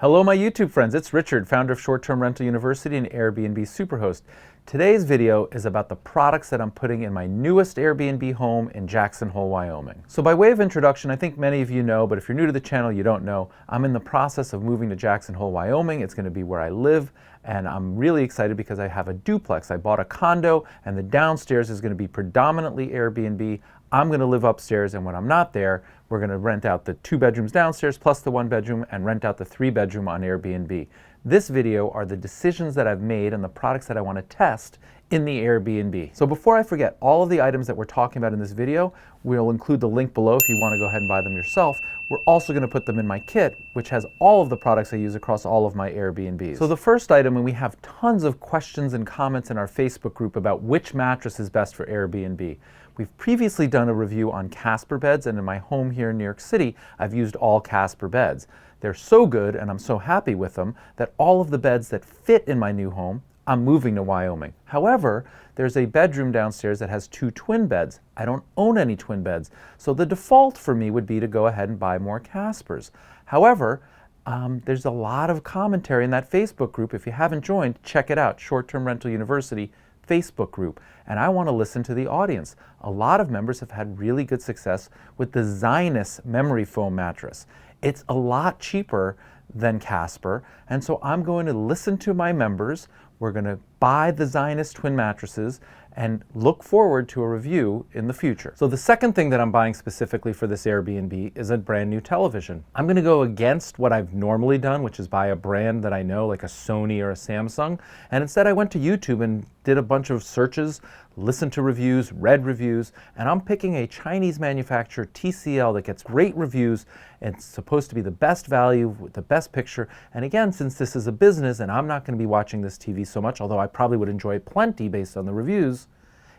Hello my YouTube friends, it's Richard, founder of Short-Term Rental University and Airbnb Superhost. Today's video is about the products that I'm putting in my newest Airbnb home in Jackson Hole, Wyoming. So by way of introduction, I think many of you know, but if you're new to the channel, you don't know, I'm in the process of moving to Jackson Hole, Wyoming. It's going to be where I live, and I'm really excited because I have a duplex. I bought a condo, and the downstairs is going to be predominantly Airbnb. I'm going to live upstairs, and when I'm not there, we're going to rent out the 2 bedrooms downstairs plus the 1 bedroom and rent out the 3 bedroom on Airbnb. This video are the decisions that I've made and the products that I want to test in the Airbnb. So before I forget, all of the items that we're talking about in this video, we'll include the link below if you want to go ahead and buy them yourself. We're also going to put them in my kit, which has all of the products I use across all of my Airbnbs. So the first item, and we have tons of questions and comments in our Facebook group about which mattress is best for Airbnb. We've previously done a review on Casper beds, and in my home here in New York City, I've used all Casper beds. They're so good, and I'm so happy with them, that all of the beds that fit in my new home, I'm moving to Wyoming. However, there's a bedroom downstairs that has 2 twin beds. I don't own any twin beds, so the default for me would be to go ahead and buy more Caspers. However, there's a lot of commentary in that Facebook group. If you haven't joined, check it out, Short-Term Rental University Facebook group, and I want to listen to the audience. A lot of members have had really good success with the Zionist memory foam mattress. It's a lot cheaper than Casper, and so I'm going to listen to my members. We're going to buy the Zionist twin mattresses and look forward to a review in the future. So the second thing that I'm buying specifically for this Airbnb is a brand new television. I'm going to go against what I've normally done, which is buy a brand that I know, like a Sony or a Samsung, and instead I went to YouTube and did a bunch of searches, listened to reviews, read reviews, and I'm picking a Chinese manufacturer, TCL, that gets great reviews. It's supposed to be the best value, with the best picture, and again, since this is a business and I'm not going to be watching this TV so much, although I probably would enjoy it plenty based on the reviews,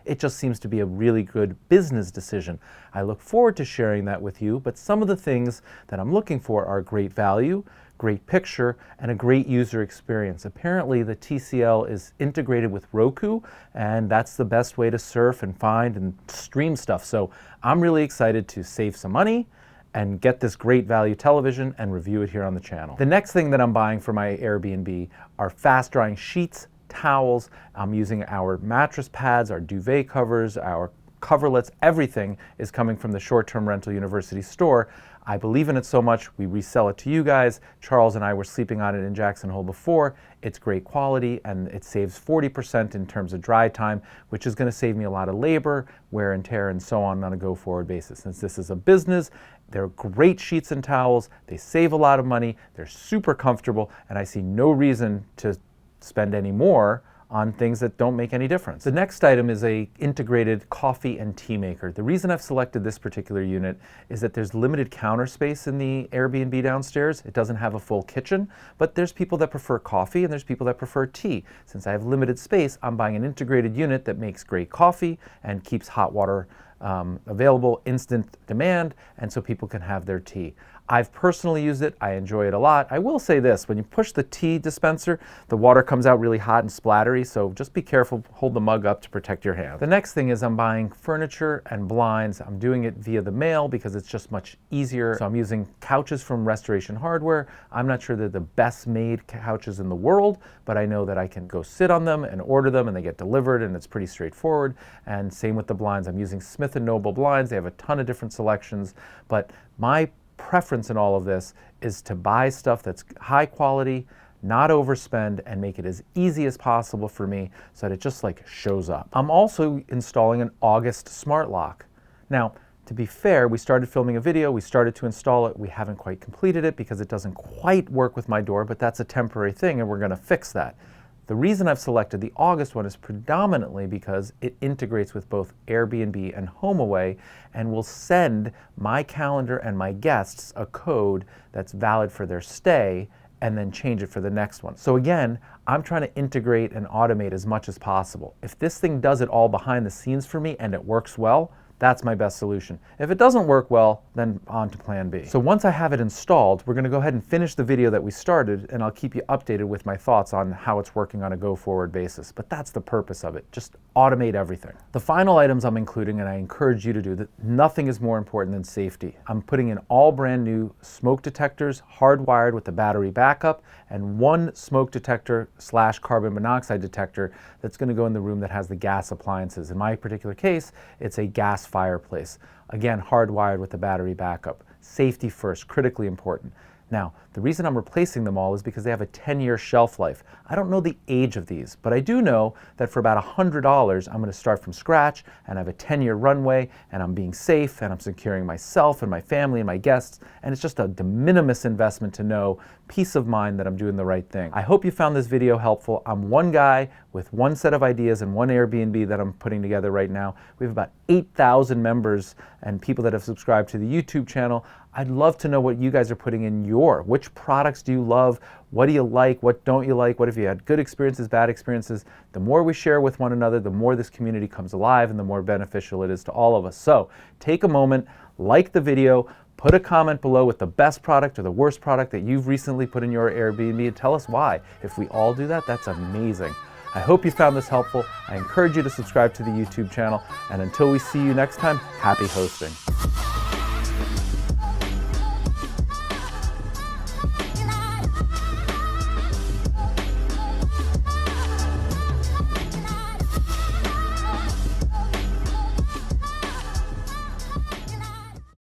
it just seems to be a really good business decision. I look forward to sharing that with you, but some of the things that I'm looking for are great value, great picture, and a great user experience. Apparently the TCL is integrated with Roku, and that's the best way to surf and find and stream stuff. So I'm really excited to save some money and get this great value television and review it here on the channel. The next thing that I'm buying for my Airbnb are fast drying sheets, towels. I'm using our mattress pads, our duvet covers, our coverlets. Everything is coming from the Short-Term Rental University store. I believe in it so much, we resell it to you guys. Charles and I were sleeping on it in Jackson Hole before. It's great quality, and it saves 40% in terms of dry time, which is going to save me a lot of labor, wear and tear, and so on a go-forward basis. Since this is a business, they're great sheets and towels. They save a lot of money. They're super comfortable, and I see no reason to spend any more on things that don't make any difference. The next item is a integrated coffee and tea maker. The reason I've selected this particular unit is that there's limited counter space in the Airbnb downstairs. It doesn't have a full kitchen, but there's people that prefer coffee and there's people that prefer tea. Since I have limited space, I'm buying an integrated unit that makes great coffee and keeps hot water available, instant demand, and so people can have their tea. I've personally used it. I enjoy it a lot. I will say this, when you push the tea dispenser, the water comes out really hot and splattery, so just be careful, hold the mug up to protect your hand. The next thing is I'm buying furniture and blinds. I'm doing it via the mail because it's just much easier. So I'm using couches from Restoration Hardware. I'm not sure they're the best made couches in the world, but I know that I can go sit on them and order them and they get delivered, and it's pretty straightforward. And same with the blinds. I'm using Smith & Noble blinds. They have a ton of different selections, but my preference in all of this is to buy stuff that's high quality, not overspend, and make it as easy as possible for me so that it just like shows up. I'm also installing an August smart lock. Now, to be fair, we started filming a video, we started to install it, we haven't quite completed it because it doesn't quite work with my door, but that's a temporary thing and we're going to fix that. The reason I've selected the August one is predominantly because it integrates with both Airbnb and HomeAway and will send my calendar and my guests a code that's valid for their stay and then change it for the next one. So again, I'm trying to integrate and automate as much as possible. If this thing does it all behind the scenes for me and it works well, That's my best solution. If it doesn't work well, then on to plan B. So once I have it installed, we're gonna go ahead and finish the video that we started, and I'll keep you updated with my thoughts on how it's working on a go-forward basis. But that's the purpose of it, just automate everything. The final items I'm including, and I encourage you to do, that nothing is more important than safety. I'm putting in all brand new smoke detectors, hardwired with the battery backup, and one smoke detector / carbon monoxide detector that's gonna go in the room that has the gas appliances. In my particular case, it's a gas fireplace. Again, hardwired with the battery backup. Safety first, critically important. Now, the reason I'm replacing them all is because they have a 10-year shelf life. I don't know the age of these, but I do know that for about $100, I'm gonna start from scratch and have a 10-year runway, and I'm being safe, and I'm securing myself and my family and my guests, and it's just a de minimis investment to know, peace of mind that I'm doing the right thing. I hope you found this video helpful. I'm one guy with one set of ideas and one Airbnb that I'm putting together right now. We have about 8,000 members and people that have subscribed to the YouTube channel. I'd love to know what you guys are putting in which products do you love? What do you like? What don't you like? What have you had good experiences, bad experiences? The more we share with one another, the more this community comes alive and the more beneficial it is to all of us. So take a moment, like the video, put a comment below with the best product or the worst product that you've recently put in your Airbnb and tell us why. If we all do that, that's amazing. I hope you found this helpful. I encourage you to subscribe to the YouTube channel, and until we see you next time, happy hosting.